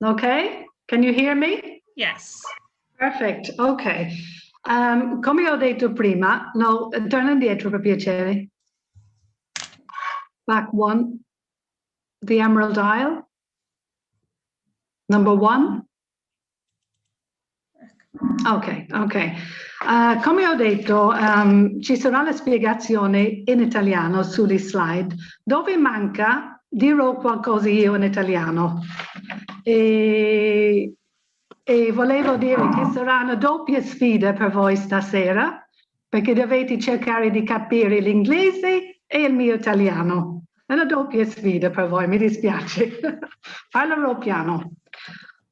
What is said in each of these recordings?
Ok? Can you hear me? Yes. Perfect, ok. Come ho detto prima, no, torna indietro per piacere. Back one. The Emerald Isle. Number one. Ok, ok. Come ho detto, ci sarà la spiegazione in italiano sugli slide. Dove manca, dirò qualcosa io in italiano. E volevo dire che sarà una doppia sfida per voi stasera, perché dovete cercare di capire l'inglese e il mio italiano. È una doppia sfida per voi, mi dispiace. Parlerò piano.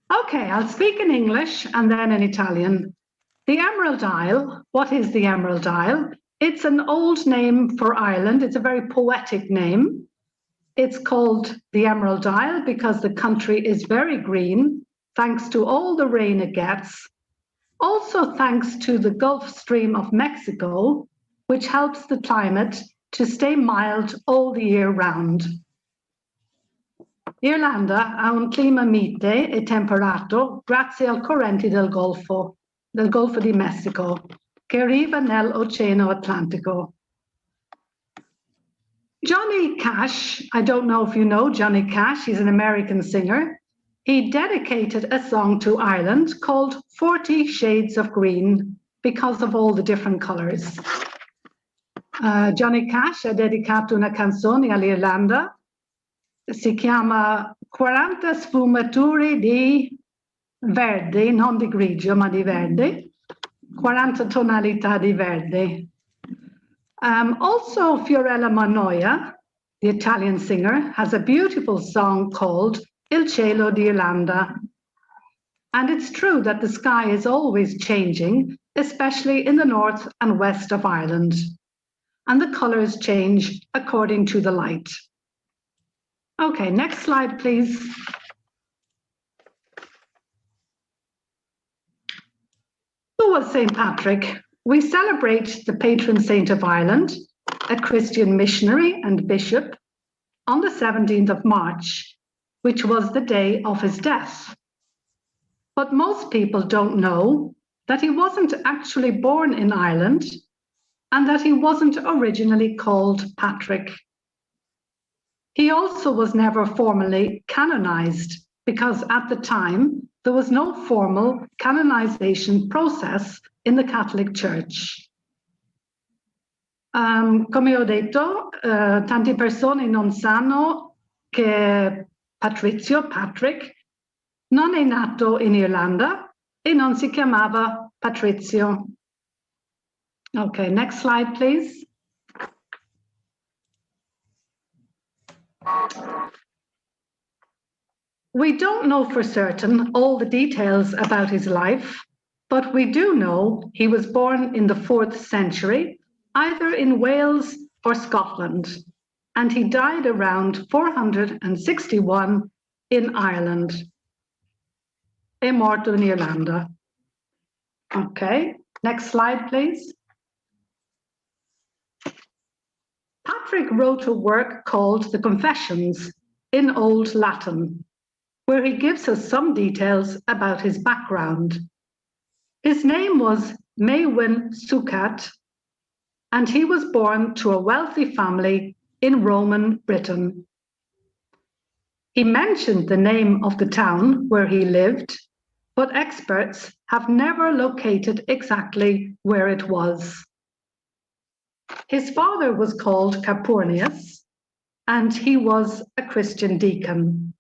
Okay, I'll speak in English and then in Italian. The Emerald Isle, what is the Emerald Isle? It's an old name for Ireland. It's a very poetic name. It's called the Emerald Isle because the country is very green, thanks to all the rain it gets. Also thanks to the Gulf Stream of Mexico, which helps the climate to stay mild all the year round. L'Irlanda ha un clima mite e temperato grazie al corrente del Golfo di Messico, che arriva nell'Oceano Atlantico. Johnny Cash, I don't know if you know Johnny Cash, he's an American singer. He dedicated a song to Ireland called 40 Shades of Green because of all the different colors. Johnny Cash ha dedicato una canzone all'Irlanda. Si chiama 40 sfumature di verde, non di grigio, ma di verde. 40 tonalità di verde. Also, Fiorella Mannoia, the Italian singer, has a beautiful song called Il cielo d'Irlanda. And it's true that the sky is always changing, especially in the north and west of Ireland. And the colors change according to the light. Okay, next slide, please. Who was St. Patrick? We celebrate the patron saint of Ireland, a Christian missionary and bishop, on the 17th of March, which was the day of his death. But most people don't know that he wasn't actually born in Ireland and that he wasn't originally called Patrick. He also was never formally canonized because at the time there was no formal canonization process in the Catholic Church. Come ho detto, tante persone non sanno che Patrick, non è nato in Irlanda e non si chiamava Patrizio. Okay, next slide, please. We don't know for certain all the details about his life, but we do know he was born in the 4th century, either in Wales or Scotland, and he died around 461 in Ireland. È morto in Irlanda. Okay, next slide, please. Patrick wrote a work called The Confessions in Old Latin, where he gives us some details about his background. His name was Maewyn Succat, and he was born to a wealthy family in Roman Britain. He mentioned the name of the town where he lived, but experts have never located exactly where it was. His father was called Capurnius, and he was a Christian deacon.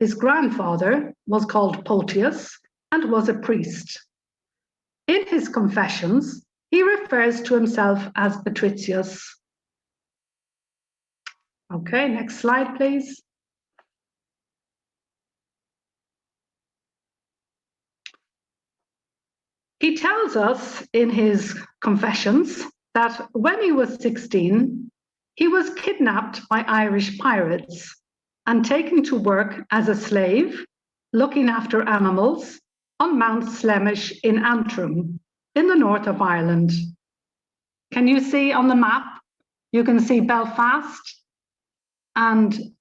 His grandfather was called Potius and was a priest. In his confessions, he refers to himself as Patricius. Okay, next slide, please. He tells us in his confessions that when he was 16, he was kidnapped by Irish pirates and taken to work as a slave, looking after animals on Mount Slemish in Antrim, in the north of Ireland. Can you see on the map? You can see Belfast, and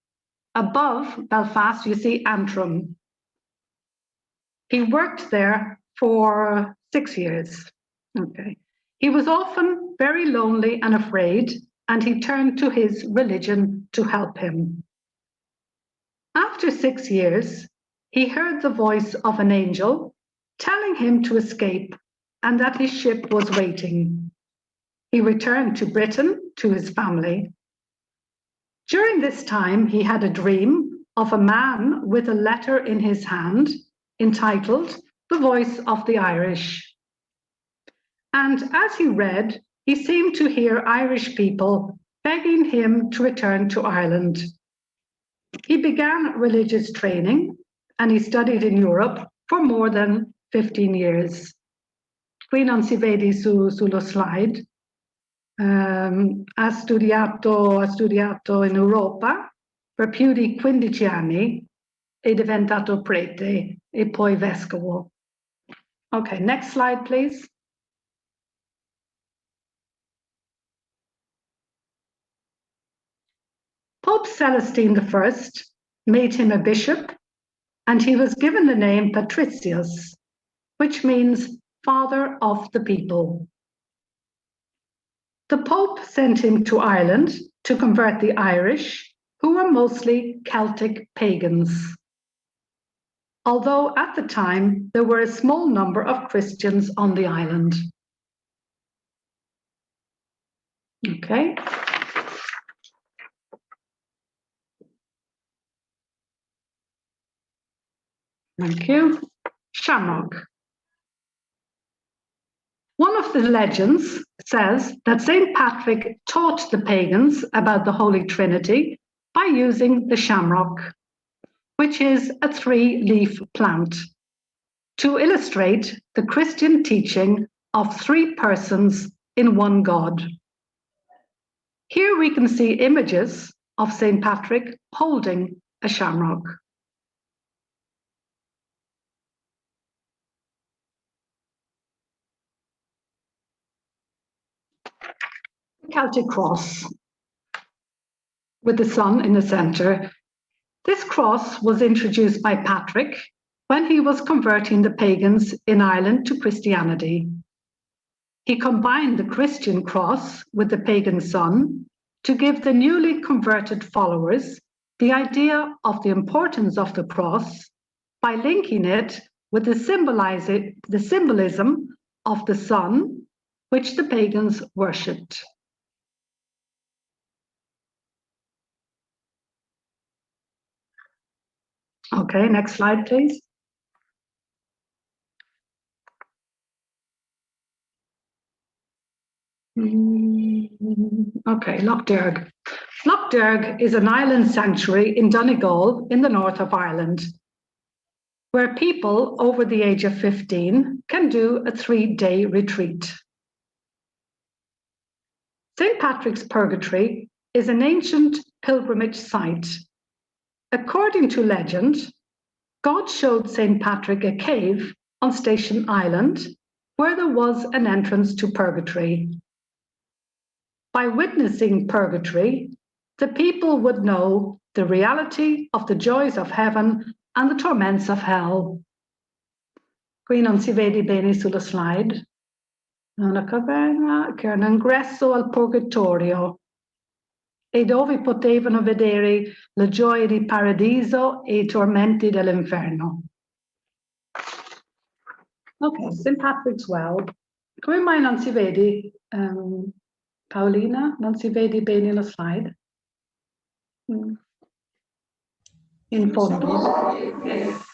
above Belfast, you see Antrim. He worked there for 6 years. Okay. He was often very lonely and afraid, and he turned to his religion to help him. After 6 years, he heard the voice of an angel telling him to escape and that his ship was waiting. He returned to Britain to his family. During this time, he had a dream of a man with a letter in his hand entitled The Voice of the Irish. And as he read, he seemed to hear Irish people begging him to return to Ireland. He began religious training and he studied in Europe for more than 15 years. Qui non si vede sullo slide. Ha studiato in Europa per più di 15 anni, è diventato prete e poi vescovo. Okay, next slide, please. Pope Celestine I made him a bishop, and he was given the name Patricius, which means father of the people. The Pope sent him to Ireland to convert the Irish, who were mostly Celtic pagans. Although at the time there were a small number of Christians on the island. Okay. Thank you. Shamrock. One of the legends says that St. Patrick taught the pagans about the Holy Trinity by using the shamrock, which is a 3-leaf plant, to illustrate the Christian teaching of 3 persons in one God. Here we can see images of St. Patrick holding a shamrock. Celtic cross with the sun in the center. This cross was introduced by Patrick when he was converting the pagans in Ireland to Christianity. He combined the Christian cross with the pagan sun to give the newly converted followers the idea of the importance of the cross by linking it with the symbolism of the sun, which the pagans worshipped. Okay, next slide, please. Okay, Loch Derg. Loch Derg is an island sanctuary in Donegal in the north of Ireland, where people over the age of 15 can do a 3-day retreat. St. Patrick's Purgatory is an ancient pilgrimage site. According to legend, God showed St. Patrick a cave on Station Island where there was an entrance to purgatory. By witnessing purgatory, the people would know the reality of the joys of heaven and the torments of hell. Qui non si vede bene sulla slide. Una caverna che è un ingresso al purgatorio e dove potevano vedere le gioie di paradiso e I tormenti dell'inferno. Ok, St. Patrick's Well. Come mai non si vede, Paolina? Non si vede bene la slide? In fondo.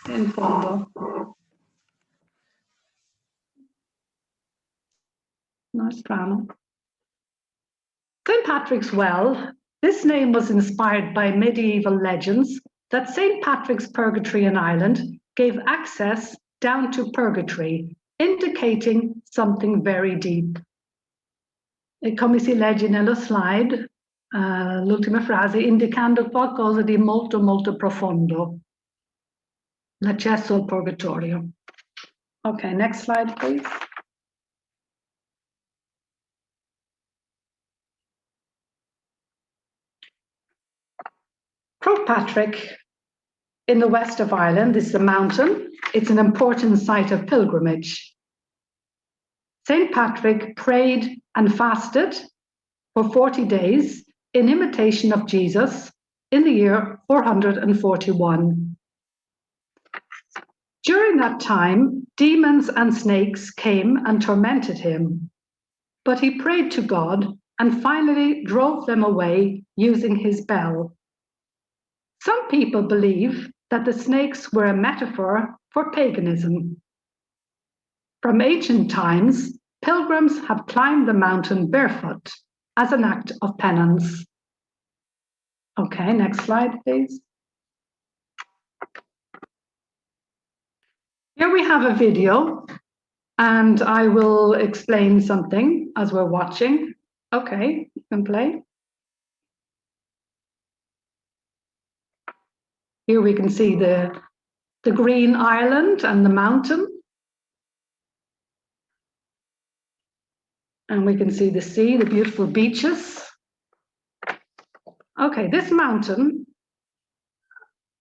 In fondo. No, strano. St. Patrick's Well. This name was inspired by medieval legends that St. Patrick's Purgatory in Ireland gave access down to purgatory, indicating something very deep. E come si legge nello slide, l'ultima frase, indicando qualcosa di molto, molto profondo. L'accesso al purgatorio. Okay, next slide, please. Pope Patrick in the west of Ireland. This is a mountain. It's an important site of pilgrimage. St. Patrick prayed and fasted for 40 days in imitation of Jesus in the year 441. During that time, demons and snakes came and tormented him, but he prayed to God and finally drove them away using his bell. Some people believe that the snakes were a metaphor for paganism. From ancient times, pilgrims have climbed the mountain barefoot as an act of penance. Okay, next slide, please. Here we have a video, and I will explain something as we're watching. Okay, you can play. Here we can see the green island and the mountain. And we can see the sea, the beautiful beaches. Okay, this mountain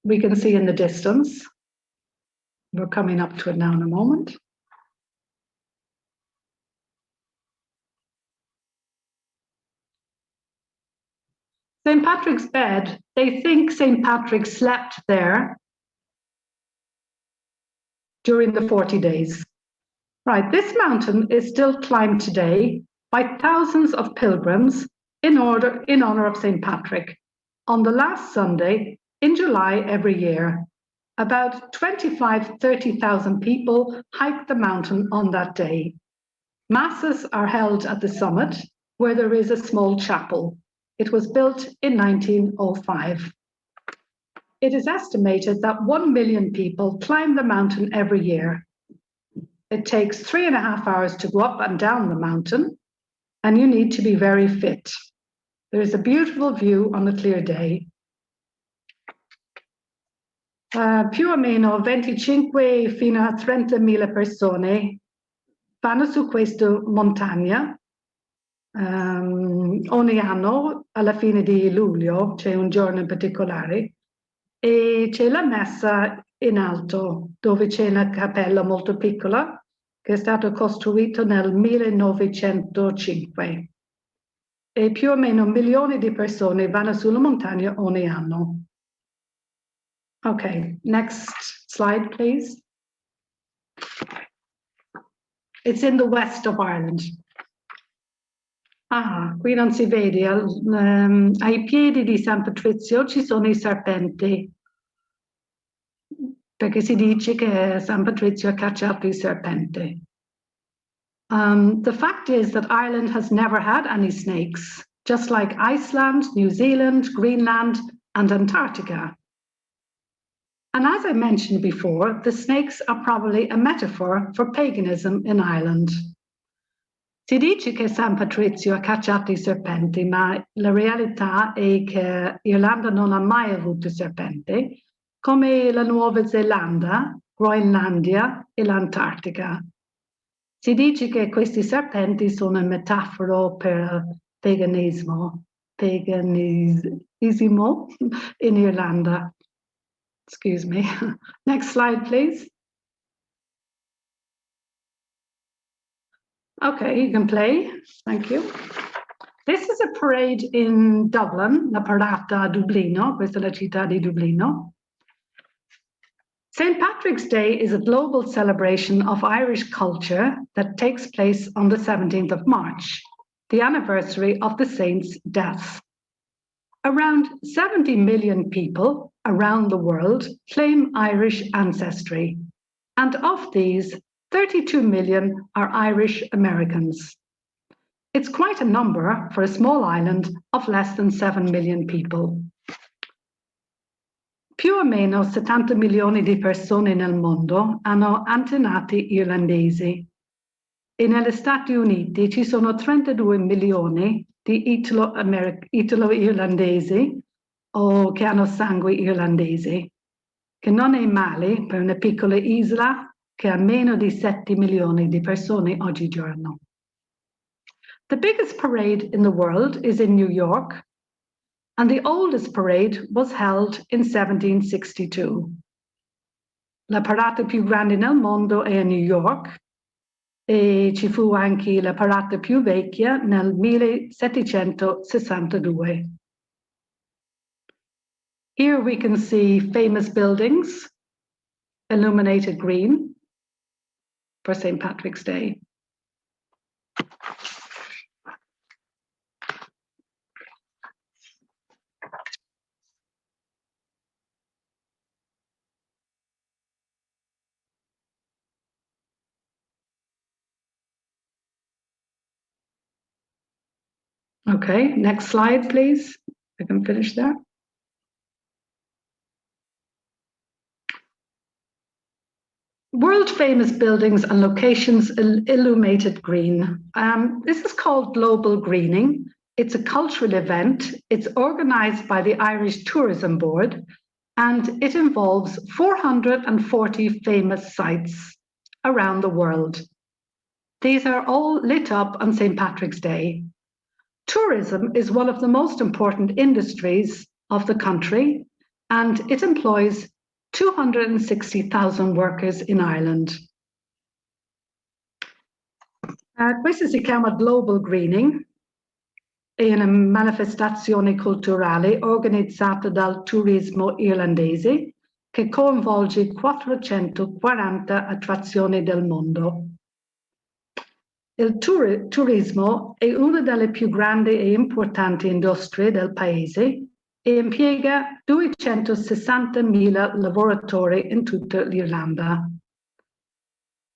we can see in the distance. We're coming up to it now in a moment. St. Patrick's bed, they think St. Patrick slept there during the 40 days. Right, this mountain is still climbed today by thousands of pilgrims in honor of St. Patrick on the last Sunday in July every year. About 30,000 people hike the mountain on that day. Masses are held at the summit, where there is a small chapel. It was built in 1905. It is estimated that 1 million people climb the mountain every year. It takes 3.5 hours to go up and down the mountain, and you need to be very fit. There is a beautiful view on a clear day. Più o meno 25 fino a 30.000 persone vanno su questa montagna. Ogni anno, alla fine di luglio, c'è un giorno in particolare, e c'è la messa in alto, dove c'è una cappella molto piccola, che è stata costruita nel 1905. E più o meno 1 milione di persone vanno sulla montagna ogni anno. Okay, next slide, please. It's in the west of Ireland. Ah, qui non si vede. Ai piedi di San Patrizio ci sono i serpenti, perché si dice che San Patrizio ha cacciato i serpenti. The fact is that Ireland has never had any snakes, just like Iceland, New Zealand, Greenland, and Antarctica. And as I mentioned before, the snakes are probably a metaphor for paganism in Ireland. Si dice che San Patrizio ha cacciato i serpenti, ma la realtà è che Irlanda non ha mai avuto serpenti, come la Nuova Zelanda, Groenlandia e l'Antartica. Si dice che questi serpenti sono una metafora per paganismo in Irlanda. Excuse me. Next slide, please. Okay, you can play. Thank you. This is a parade in Dublin, la parata a Dublino. Questa è la città di Dublino. St. Patrick's Day is a global celebration of Irish culture that takes place on the 17th of March, the anniversary of the saint's death. Around 70 million people around the world claim Irish ancestry, and of these, 32 million are Irish Americans. It's quite a number for a small island of less than 7 million people. Più o meno 70 milioni di persone nel mondo hanno antenati irlandesi e negli Stati Uniti ci sono 32 milioni di italo-irlandesi o che hanno sangue irlandese, che non è male per una piccola isola che ha meno di 7 milioni di persone oggigiorno. The biggest parade in the world is in New York. and the oldest parade was held in 1762. La parata più grande nel mondo è a New York e ci fu anche la parata più vecchia nel 1762. Here we can see famous buildings illuminated green for St. Patrick's Day. Okay, next slide, please. I can finish there. World famous buildings and locations illuminated green. This is called global greening. It's a cultural event. It's organized by the Irish Tourism Board, and it involves 440 famous sites around the world. These are all lit up on St. Patrick's Day. Tourism is one of the most important industries of the country, and it employs 260,000 workers in Ireland. Questo si chiama Global Greening, è una manifestazione culturale organizzata dal turismo irlandese che coinvolge 440 attrazioni del mondo. Il turismo è una delle più grandi e importanti industrie del paese e impiega 260.000 lavoratori in tutta l'Irlanda.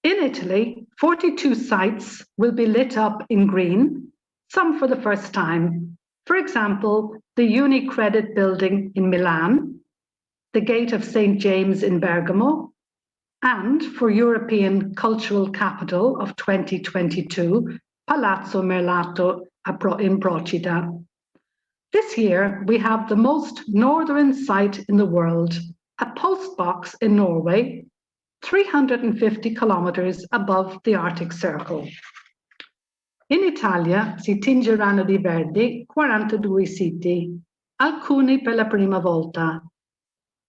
In Italy, 42 sites will be lit up in green, some for the first time. For example, the UniCredit building in Milan, the Gate of St. James in Bergamo, and for European Cultural Capital of 2022, Palazzo Merlato in Procida. This year, we have the most northern site in the world, a post box in Norway, 350 kilometers above the Arctic Circle. In Italia si tingeranno di verde 42 siti, alcuni per la prima volta.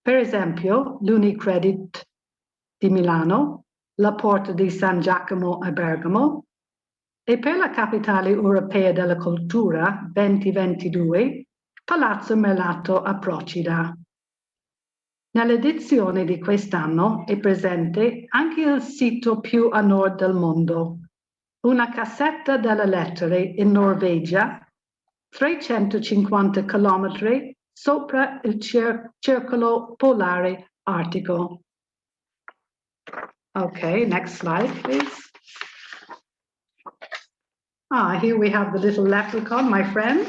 Per esempio, l'Unicredit di Milano, la Porta di San Giacomo a Bergamo, e per la Capitale Europea della Cultura 2022, Palazzo Merlato a Procida. Nell'edizione di quest'anno è presente anche il sito più a nord del mondo, una cassetta delle lettere in Norvegia, 350 km sopra il circolo polare artico. Okay, next slide, please. Here we have the little leprechaun, my friend.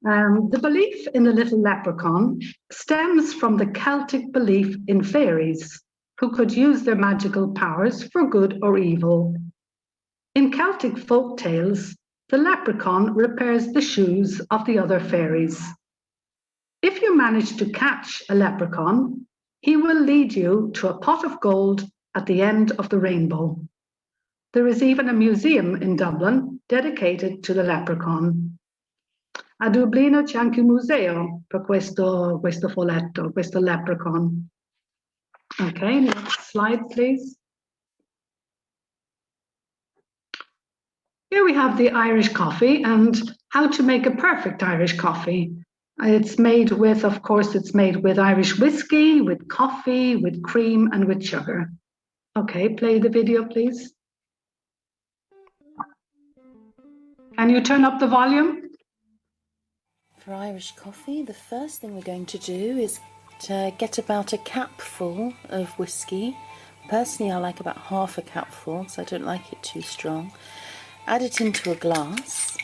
The belief in the little leprechaun stems from the Celtic belief in fairies, who could use their magical powers for good or evil. In Celtic folk tales, the leprechaun repairs the shoes of the other fairies. If you manage to catch a leprechaun, he will lead you to a pot of gold at the end of the rainbow. There is even a museum in Dublin dedicated to the leprechaun. A Dublino c'è anche un museo per questo folletto, questo leprechaun. Okay, next slide, please. Here we have the Irish coffee and how to make a perfect Irish coffee. It's made with, of course, it's made with Irish whiskey, with coffee, with cream, and with sugar. Okay, play the video, please. Can you turn up the volume? For Irish coffee, the first thing we're going to do is to get about a capful of whiskey. Personally, I like about half a capful, so I don't like it too strong. Add it into a glass.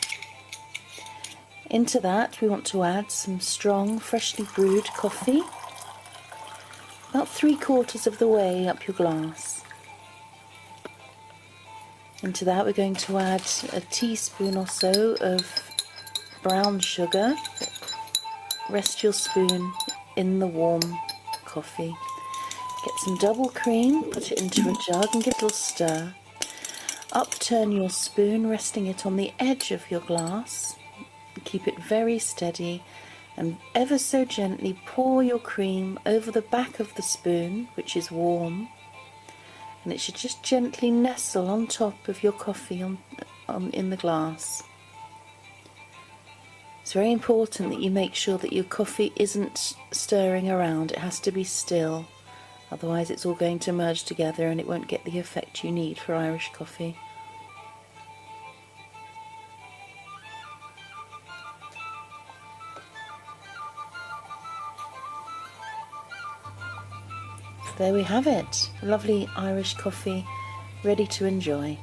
Into that, we want to add some strong, freshly brewed coffee. About 3/4 of the way up your glass. Into that, we're going to add a teaspoon or so of brown sugar. Rest your spoon in the warm coffee. Get some double cream, put it into a jug and give it a little stir. Upturn your spoon, resting it on the edge of your glass. Keep it very steady and ever so gently pour your cream over the back of the spoon, which is warm, and it should just gently nestle on top of your coffee in the glass. It's very important that you make sure that your coffee isn't stirring around. It has to be still, otherwise it's all going to merge together and it won't get the effect you need for Irish coffee. There we have it, lovely Irish coffee, ready to enjoy.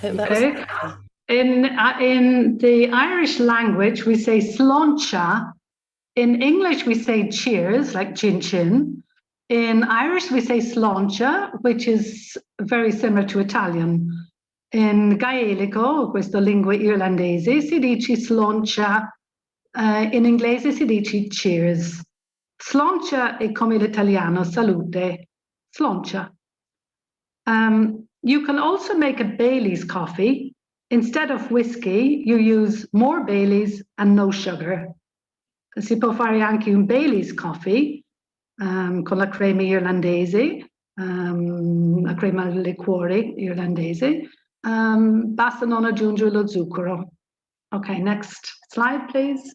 Hope that was helpful. In the Irish language, we say sláinte. In English, we say cheers, like chin chin. In Irish, we say sláinte, which is very similar to Italian. In gaelico, questa lingua irlandese, si dice sláinte. In inglese si dice cheers. Sláinte è come l'italiano salute. Sláinte. You can also make a Bailey's coffee. Instead of whiskey, you use more Baileys and no sugar. Si può fare anche un Bailey's coffee con la crema irlandese, la crema al liquore irlandese. Basta non aggiungere lo zucchero. Okay, next slide, please.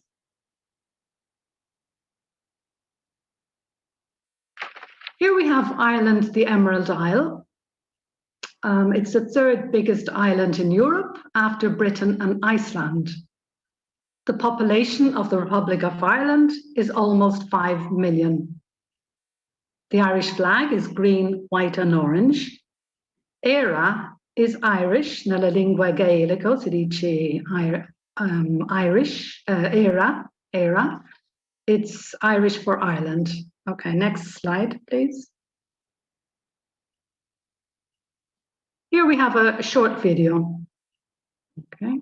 Here we have Ireland, the Emerald Isle. It's the third biggest island in Europe after Britain and Iceland. The population of the Republic of Ireland is almost 5 million. The Irish flag is green, white and orange. Era is Irish, nella lingua gaelico si dice Irish, era. It's Irish for Ireland. Okay, next slide, please. Here we have a short video. Okay.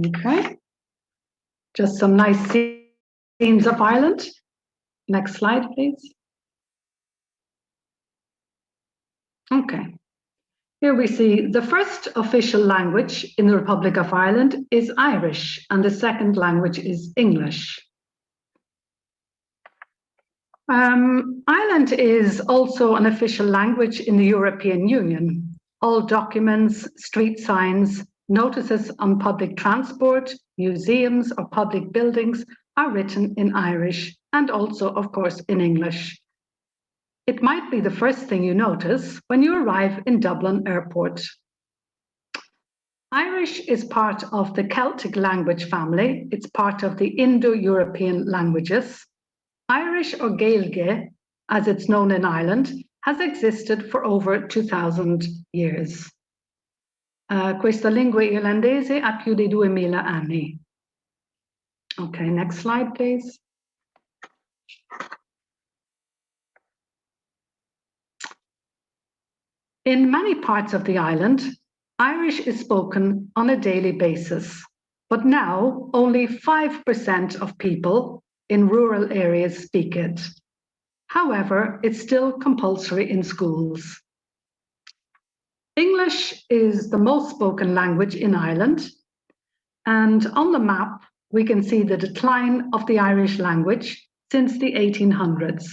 Okay, just some nice scenes of Ireland. Next slide, please. Okay, here we see the first official language in the Republic of Ireland is Irish, and the second language is English. Ireland is also an official language in the European Union. All documents, street signs, notices on public transport, museums or public buildings are written in Irish and also, of course, in English. It might be the first thing you notice when you arrive in Dublin Airport. Irish is part of the Celtic language family. It's part of the Indo-European languages. Irish or Gaeilge, as it's known in Ireland, has existed for over 2,000 years. Questa lingua irlandese ha più di 2000 anni. Okay, next slide, please. In many parts of the island, Irish is spoken on a daily basis, but now only 5% of people in rural areas speak it. However, it's still compulsory in schools. English is the most spoken language in Ireland, and on the map we can see the decline of the Irish language since the 1800s.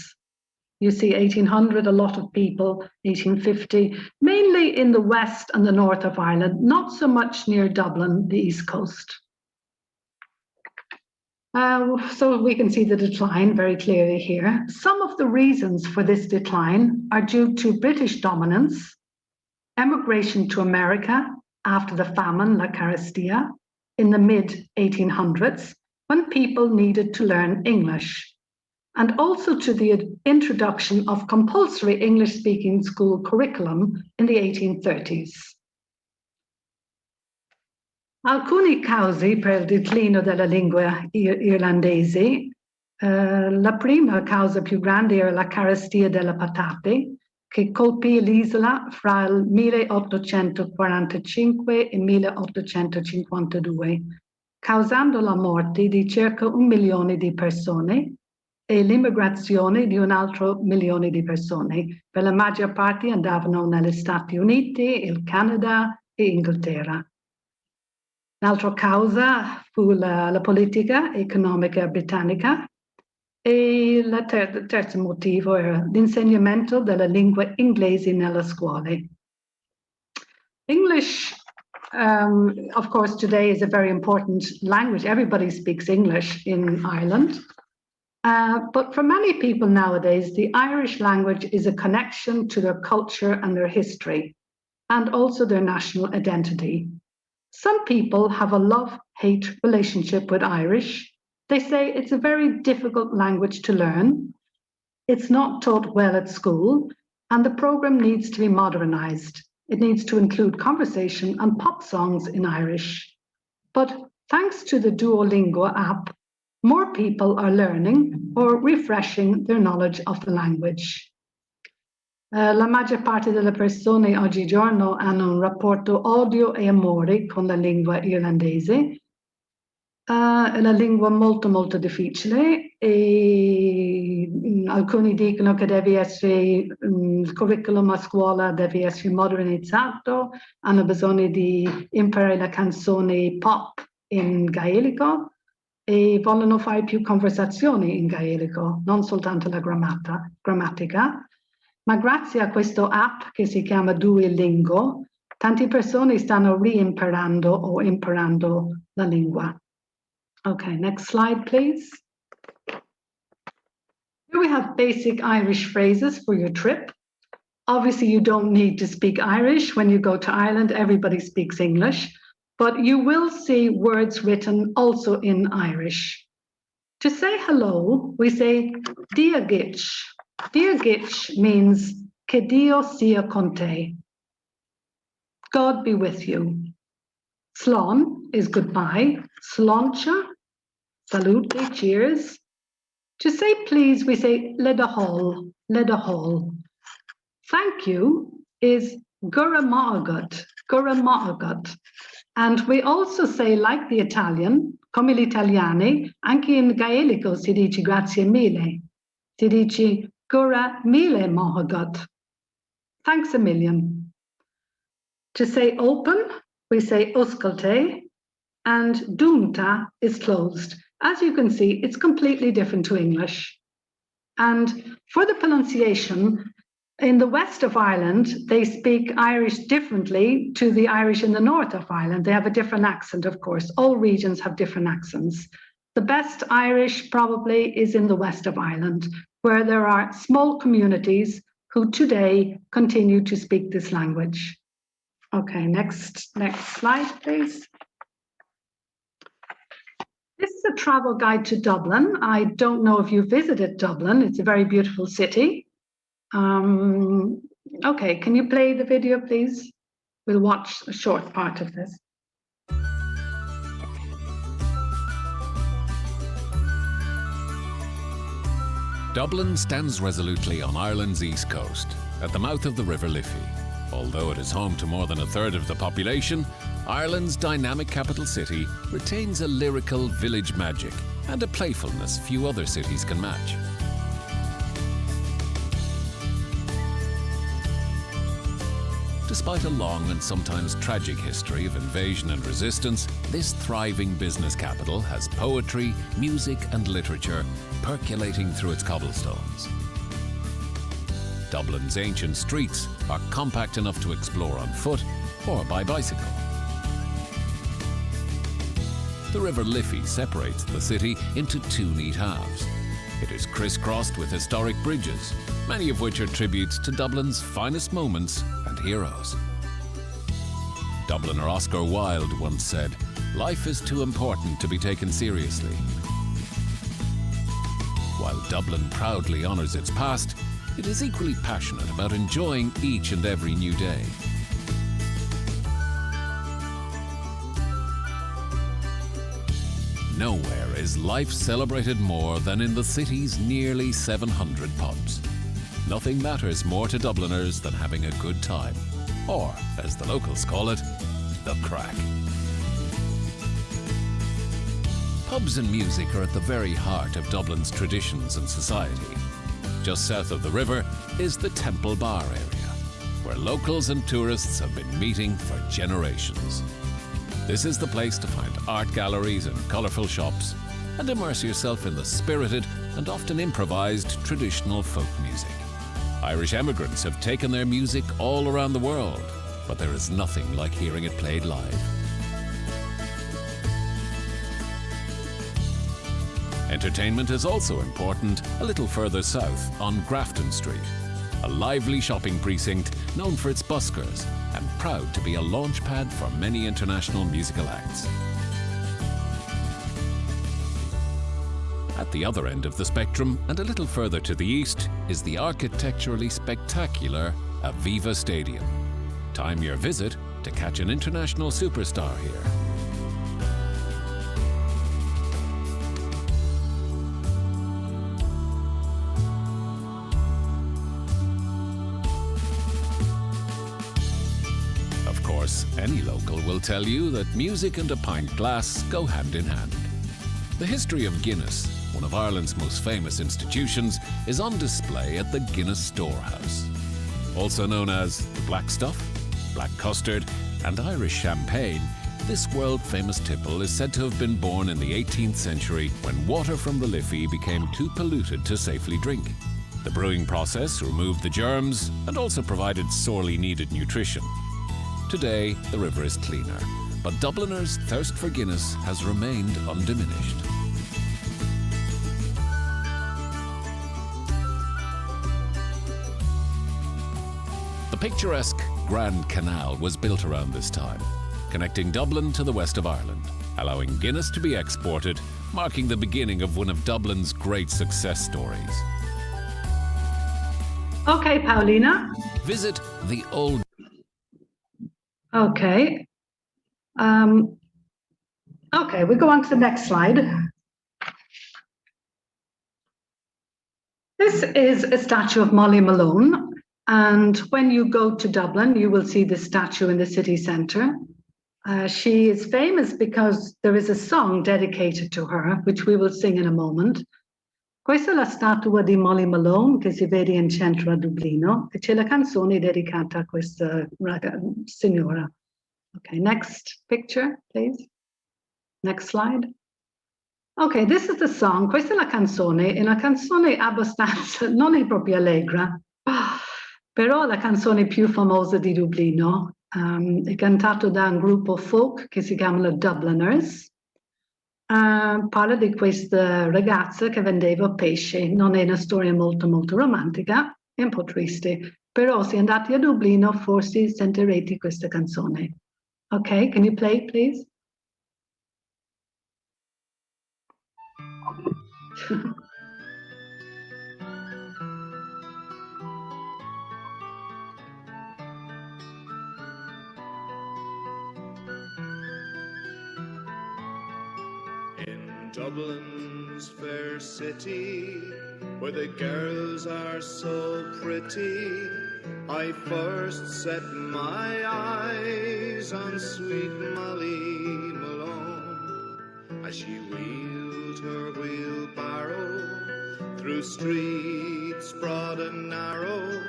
You see 1800, a lot of people, 1850, mainly in the west and the north of Ireland, not so much near Dublin, the east coast. So we can see the decline very clearly here. Some of the reasons for this decline are due to British dominance, emigration to America after the famine, la carestia, in the mid-1800s, when people needed to learn English, and also to the introduction of compulsory English-speaking school curriculum in the 1830s. Alcuni causi per il declino della lingua irlandese, la prima causa più grande era la carestia delle patate, che colpì l'isola fra il 1845 e il 1852, causando la morte di circa 1 milione di persone e l'immigrazione di un altro milione di persone. Per la maggior parte andavano negli Stati Uniti, il Canada e Inghilterra. L'altra causa fu la politica economica britannica e il terzo motivo era l'insegnamento della lingua inglese nelle scuole. English, of course, today is a very important language. Everybody speaks English in Ireland. But for many people nowadays, the Irish language is a connection to their culture and their history, and also their national identity. Some people have a love-hate relationship with Irish. They say it's a very difficult language to learn. It's not taught well at school, and the program needs to be modernized. It needs to include conversation and pop songs in Irish. But thanks to the Duolingo app, more people are learning or refreshing their knowledge of the language. La maggior parte delle persone oggigiorno hanno un rapporto odio e amore con la lingua irlandese. È una lingua molto molto difficile e alcuni dicono che deve essere il curriculum a scuola deve essere modernizzato, hanno bisogno di imparare la canzone pop in gaelico e vogliono fare più conversazioni in gaelico, non soltanto la grammatica. Ma grazie a questo app che si chiama Duolingo, tante persone stanno reimparando o imparando la lingua. Okay, next slide, please. Here we have basic Irish phrases for your trip. Obviously, you don't need to speak Irish. When you go to Ireland, everybody speaks English, but you will see words written also in Irish. To say hello, we say Dia Gitch. Dia Gitch means che Dio sia con te. God be with you. Slán is goodbye. Sláinte, salute, cheers. To say please, we say ledahol, ledahol. Thank you is gura ma'agat, gura ma'agat. And we also say, like the Italian, come gli italiani, anche in gaelico si dice grazie mille. Si dice gura mille ma'agat. Thanks a million. To say open, we say uscalte, and dunta is closed. As you can see, it's completely different to English. And for the pronunciation, in the west of Ireland, they speak Irish differently to the Irish in the north of Ireland. They have a different accent, of course. All regions have different accents. The best Irish probably is in the west of Ireland, where there are small communities who today continue to speak this language. Okay, next slide, please. This is a travel guide to Dublin. I don't know if you visited Dublin. It's a very beautiful city. Okay, can you play the video, please? We'll watch a short part of this. Dublin stands resolutely on Ireland's east coast, at the mouth of the River Liffey. Although it is home to more than a third of the population, Ireland's dynamic capital city retains a lyrical village magic and a playfulness few other cities can match. Despite a long and sometimes tragic history of invasion and resistance, this thriving business capital has poetry, music and literature percolating through its cobblestones. Dublin's ancient streets are compact enough to explore on foot or by bicycle. The River Liffey separates the city into two neat halves. It is crisscrossed with historic bridges, many of which are tributes to Dublin's finest moments and heroes. Dubliner Oscar Wilde once said, "Life is too important to be taken seriously." While Dublin proudly honours its past, it is equally passionate about enjoying each and every new day. Nowhere is life celebrated more than in the city's nearly 700 pubs. Nothing matters more to Dubliners than having a good time, or, as the locals call it, the crack. Pubs and music are at the very heart of Dublin's traditions and society. Just south of the river is the Temple Bar area, where locals and tourists have been meeting for generations. This is the place to find art galleries and colourful shops and immerse yourself in the spirited and often improvised traditional folk music. Irish emigrants have taken their music all around the world, but there is nothing like hearing it played live. Entertainment is also important a little further south on Grafton Street, a lively shopping precinct known for its buskers and proud to be a launchpad for many international musical acts. At the other end of the spectrum and a little further to the east is the architecturally spectacular Aviva Stadium. Time your visit to catch an international superstar here. Of course, any local will tell you that music and a pint glass go hand in hand. The history of Guinness, one of Ireland's most famous institutions, is on display at the Guinness Storehouse. Also known as the black stuff, black custard and Irish champagne, this world-famous tipple is said to have been born in the 18th century when water from the Liffey became too polluted to safely drink. The brewing process removed the germs and also provided sorely needed nutrition. Today, the river is cleaner, but Dubliners' thirst for Guinness has remained undiminished. The picturesque Grand Canal was built around this time, connecting Dublin to the west of Ireland, allowing Guinness to be exported, marking the beginning of one of Dublin's great success stories. Okay, Paulina. Visit the old... Okay. Okay, we go on to the next slide. This is a statue of Molly Malone, and when you go to Dublin, you will see the statue in the city centre. She is famous because there is a song dedicated to her, which we will sing in a moment. Questa è la statua di Molly Malone che si vede in centro a Dublino e c'è la canzone dedicata a questa signora. Okay, next picture, please. Next slide. Okay, this is the song. Questa è la canzone. È una canzone abbastanza, non è proprio allegra, però la canzone più famosa di Dublino. È cantato da un gruppo folk che si chiamano Dubliners. Parla di questa ragazza che vendeva pesce. Non è una storia molto romantica, è un po' triste, però se andate a Dublino forse sentirete questa canzone. Okay, can you play, please? In Dublin's fair city, where the girls are so pretty, I first set my eyes on sweet Molly Malone, as she wheeled her wheelbarrow through streets broad and narrow,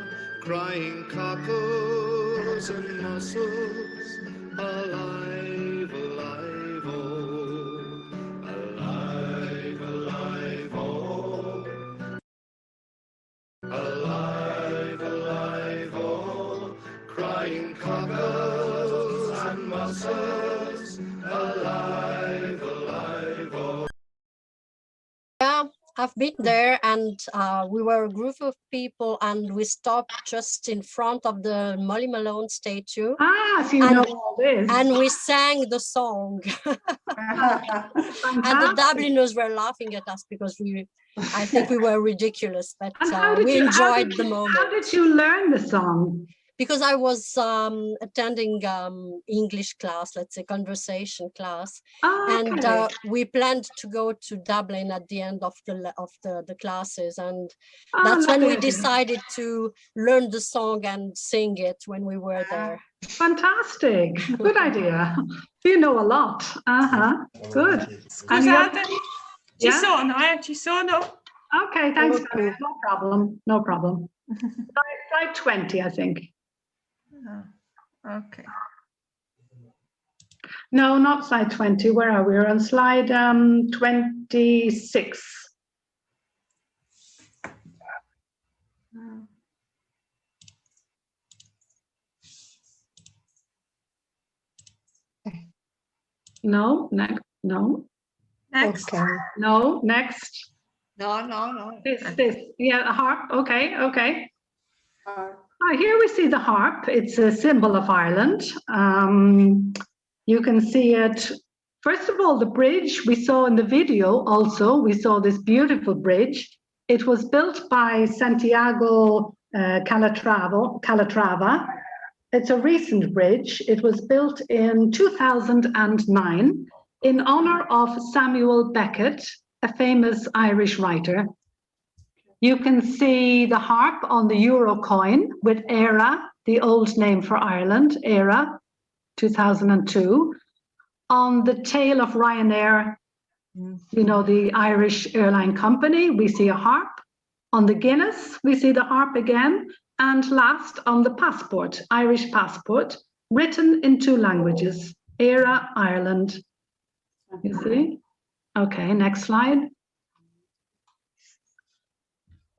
crying cockles and mussels, alive, alive, oh, alive, alive, oh, alive, alive. I've been there, and we were a group of people, and we stopped just in front of the Molly Malone statue. Ah, so you know all this. And we sang the song. And the Dubliners were laughing at us because I think we were ridiculous, but we enjoyed the moment. How did you learn the song? Because I was attending English class, let's say conversation class, and we planned to go to Dublin at the end of the classes, and that's when we decided to learn the song and sing it when we were there. Fantastic, good idea. You know a lot. Good. Scusate, ci sono. Okay, thanks. No problem. No problem. Slide 20, I think. Okay. No, not slide 20. Where are we? We're on slide 26. No, next. No. Next. Okay. No, next. No. This. Yeah, a harp. Okay. Here we see the harp. It's a symbol of Ireland. You can see it. First of all, the bridge we saw in the video also, we saw this beautiful bridge. It was built by Santiago Calatrava. It's a recent bridge. It was built in 2009 in honor of Samuel Beckett, a famous Irish writer. You can see the harp on the euro coin with Éire, the old name for Ireland, Éire, 2002. On the tail of Ryanair, you know, the Irish airline company, we see a harp. On the Guinness, we see the harp again. And last, on the passport, Irish passport, written in 2 languages, Éire, Ireland. You see? Okay, next slide.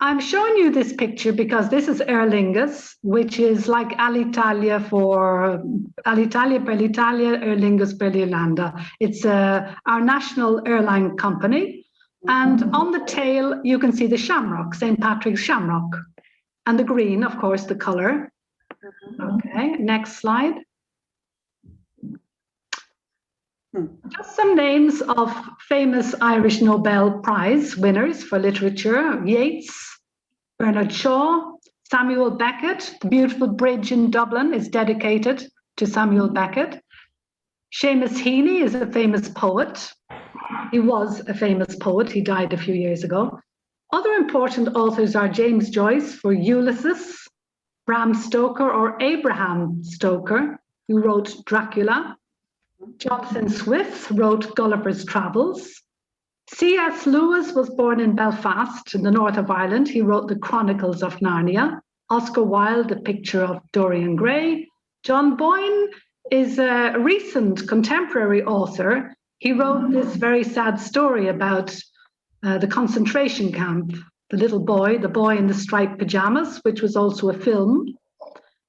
I'm showing you this picture because this is Aer Lingus, which is like Alitalia for Alitalia per l'Italia, Aer Lingus per l'Irlanda. It's our national airline company. And on the tail, you can see the shamrock, St. Patrick's shamrock. And the green, of course, the color. Okay, next slide. Just some names of famous Irish Nobel Prize winners for literature. Yeats, Bernard Shaw, Samuel Beckett. The beautiful bridge in Dublin is dedicated to Samuel Beckett. Seamus Heaney is a famous poet. He was a famous poet. He died a few years ago. Other important authors are James Joyce for Ulysses, Bram Stoker or Abraham Stoker, who wrote Dracula. Jonathan Swift wrote Gulliver's Travels. C.S. Lewis was born in Belfast in the north of Ireland. He wrote the Chronicles of Narnia. Oscar Wilde, The Picture of Dorian Gray. John Boyne is a recent contemporary author. He wrote this very sad story about the concentration camp, the boy in the striped pajamas, which was also a film.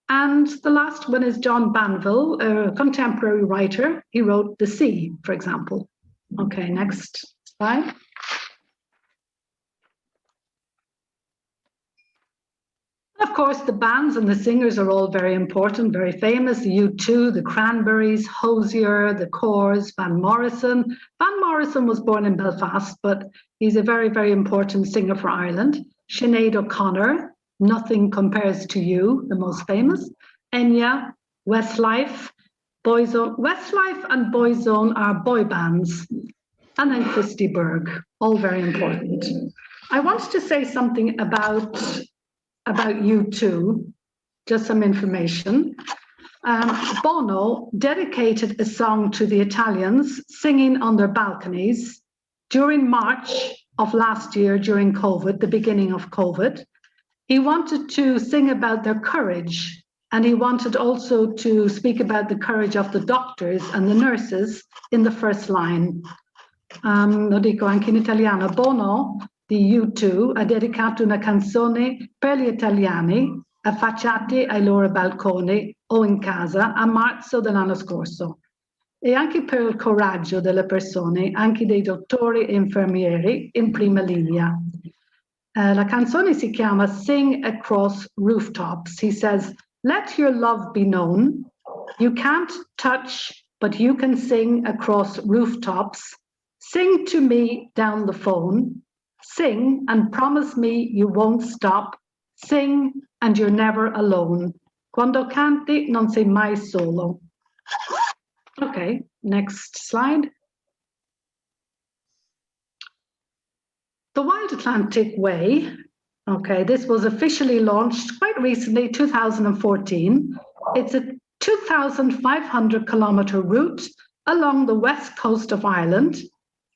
And the last one is John Banville, a contemporary writer. He wrote The Sea, for example. Okay, next slide. Of course, the bands and the singers are all very important, very famous. The U2, the Cranberries, Hozier, the Corrs, Van Morrison. Van Morrison was born in Belfast, but he's a very, very important singer for Ireland. Sinead O'Connor, Nothing Compares to You, the most famous. Enya, Westlife, Boyzone. Westlife and Boyzone are boy bands. And then Christy Berg, all very important. I wanted to say something about U2, just some information. Bono dedicated a song to the Italians singing on their balconies during March of last year, during COVID, the beginning of COVID. He wanted to sing about their courage, and he wanted also to speak about the courage of the doctors and the nurses in the first line. Lo dico anche in italiano. Bono di U2 ha dedicato una canzone per gli italiani affacciati ai loro balconi o in casa a marzo dell'anno scorso. e anche per il coraggio delle persone, anche dei dottori e infermieri in prima linea. La canzone si chiama Sing Across Rooftops. He says, let your love be known. You can't touch, but you can sing across rooftops. Sing to me down the phone. Sing and promise me you won't stop. Sing and you're never alone. Quando canti non sei mai solo. Okay, next slide. The Wild Atlantic Way, okay, this was officially launched quite recently, 2014. It's a 2,500 kilometer route along the west coast of Ireland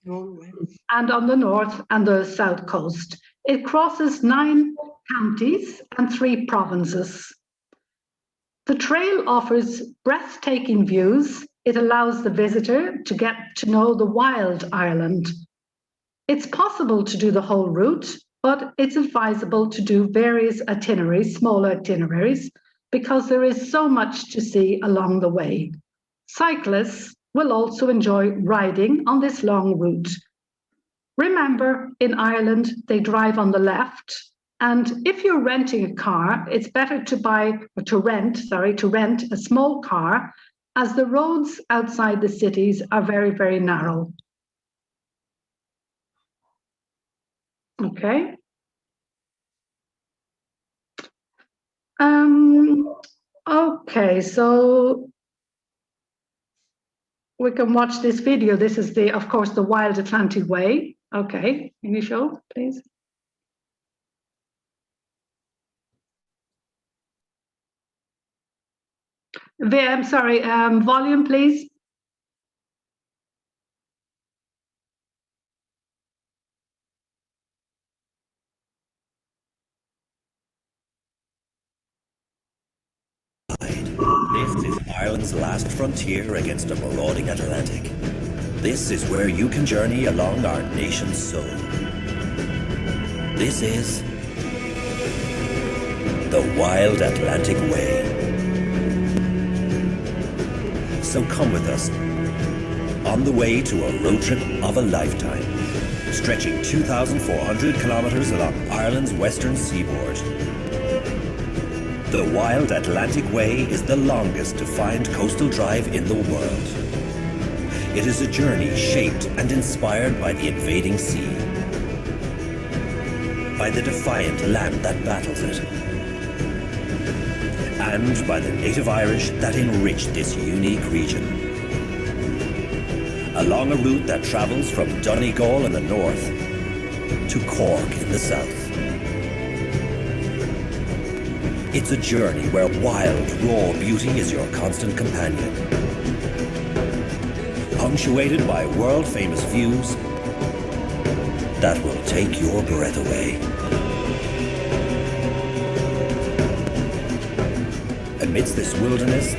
and on the north and the south coast. It crosses 9 counties and 3 provinces. The trail offers breathtaking views. It allows the visitor to get to know the wild Ireland. It's possible to do the whole route, but it's advisable to do various itineraries, smaller itineraries, because there is so much to see along the way. Cyclists will also enjoy riding on this long route. Remember, in Ireland, they drive on the left, and if you're renting a car, it's better to rent a small car, as the roads outside the cities are very, very narrow. Okay. Okay, so we can watch this video. This is of course, the Wild Atlantic Way. Okay, can you show, please? I'm sorry, volume, please. This is Ireland's last frontier against a marauding Atlantic. This is where you can journey along our nation's soul. This is the Wild Atlantic Way. So come with us on the way to a road trip of a lifetime, stretching 2,400 kilometers along Ireland's western seaboard. The Wild Atlantic Way is the longest defined coastal drive in the world. It is a journey shaped and inspired by the invading sea, by the defiant land that battles it, and by the native Irish that enrich this unique region. Along a route that travels from Donegal in the north to Cork in the south. It's a journey where wild, raw beauty is your constant companion. Punctuated by world-famous views that will take your breath away. Amidst this wilderness,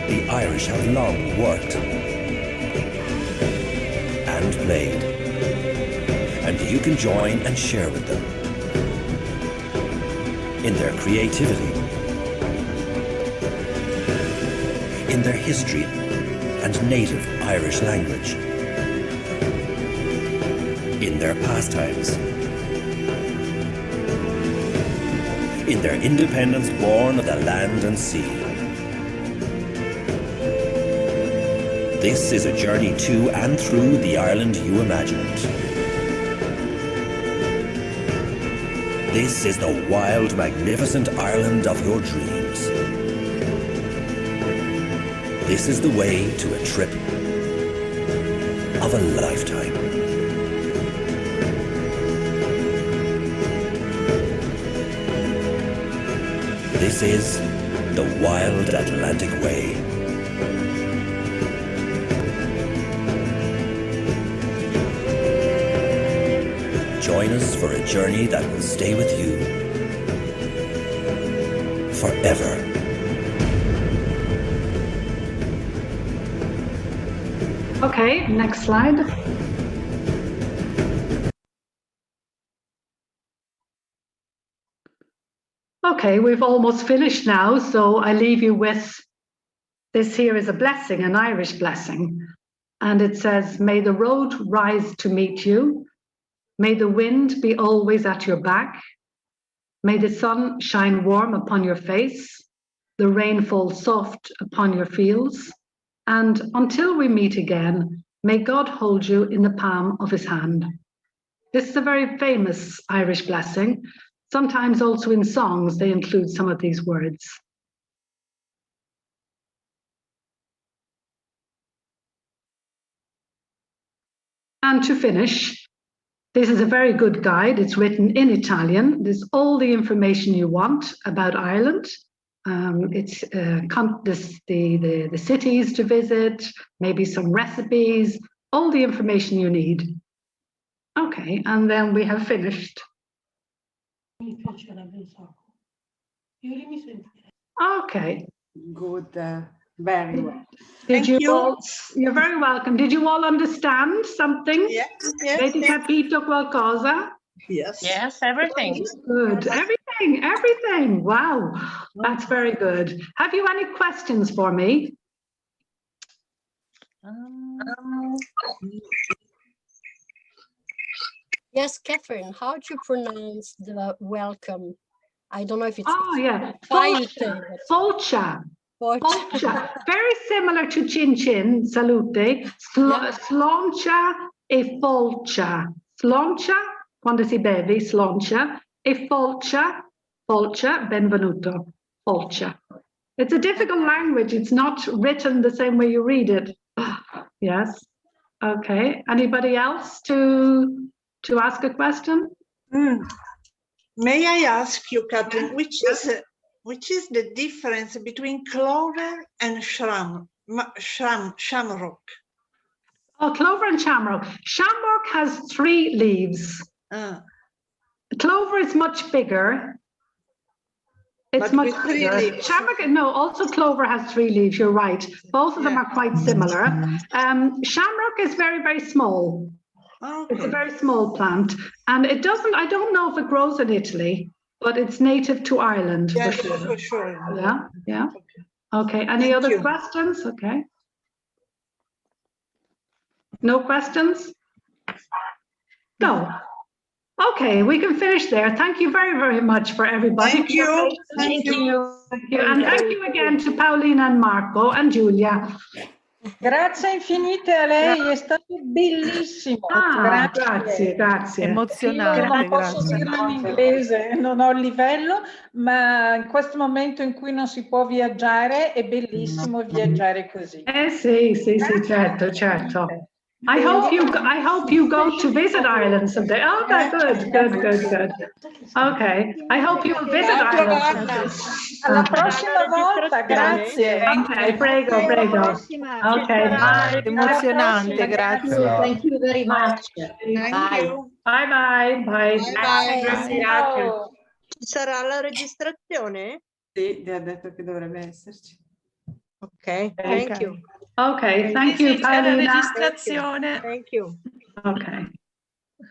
the Irish have long worked and played, and you can join and share with them in their creativity, in their history and native Irish language, in their pastimes, in their independence born of the land and sea. This is a journey to and through the Ireland you imagined. This is the wild, magnificent Ireland of your dreams. This is the way to a trip of a lifetime. This is the Wild Atlantic Way. Join us for a journey that will stay with you forever. Okay, next slide. Okay, we've almost finished now, so I leave you with This here is a blessing, an Irish blessing. And it says, may the road rise to meet you. May the wind be always at your back. May the sun shine warm upon your face. The rain fall soft upon your fields. And until we meet again, may God hold you in the palm of his hand. This is a very famous Irish blessing. Sometimes also in songs, they include some of these words. And to finish, this is a very good guide. It's written in Italian. There's all the information you want about Ireland. It's the cities to visit, maybe some recipes, all the information you need. Okay, and then we have finished. Okay. Good, very well. You're very welcome. Did you all understand something? Yes. Avete capito qualcosa? Yes, everything. Good. Everything. Wow, that's very good. Have you any questions for me? Yes, Catherine, how do you pronounce the welcome? I don't know if it's Folcha. Very similar to chin chin, salute. Sloncha e folcha. Sloncha, quando si beve, sloncha, e folcha, benvenuto, folcha. It's a difficult language. It's not written the same way you read it. Yes. Okay. Anybody else to ask a question? May I ask you, Catherine, which is the difference between clover and shamrock? Oh, clover and shamrock. Shamrock has 3 leaves. Clover is much bigger. It's much bigger. Shamrock, no, also clover has 3 leaves. You're right. Both of them are quite similar. Shamrock is very, very small. Okay. It's a very small plant, and it doesn't. I don't know if it grows in Italy, but it's native to Ireland. Yes, for sure. Yeah. Okay. Any other questions? Okay. No questions? No. Okay, we can finish there. Thank you very, very much for everybody. Thank you. Thank you. And thank you again to Paolina and Marco and Giulia. Grazie infinite a lei, è stato bellissimo. Grazie. Emozionante. Io non posso dirlo in inglese, non ho il livello, ma in questo momento in cui non si può viaggiare è bellissimo viaggiare così. Sì, certo. I hope you go to visit Ireland someday. Oh, good. Okay. I hope you visit Ireland. Alla prossima volta, grazie. Okay, prego. Okay, bye. Emozionante, grazie. Thank you very much. Bye. Grazie. Ci sarà la registrazione? Sì, ti ha detto che dovrebbe esserci. Ok, thank you. Okay, thank you, Paolina. Registrazione. Thank you. Okay.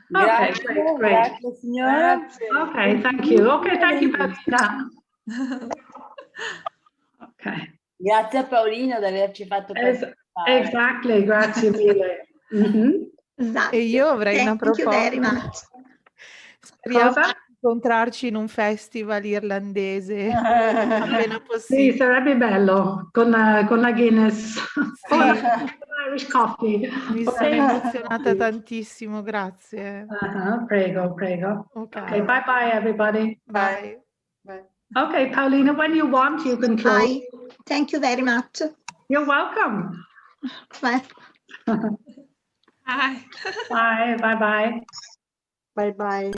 Grazie, Great. grazie signora. Okay, thank you. Okay, thank you, Paolina. Okay. Grazie a Paolino di averci fatto partecipare. Exactly, grazie mille. E io avrei una proposta. Speriamo di incontrarci in un festival irlandese appena possibile. Sì, sarebbe bello con la Guinness. Sì. Irish coffee. Mi sono emozionata tantissimo, grazie. Prego. Okay, bye everybody. Bye. Okay, Paolina, when you want, you can close. Bye. Thank you very much. You're welcome. Bye. Bye. Bye. Bye.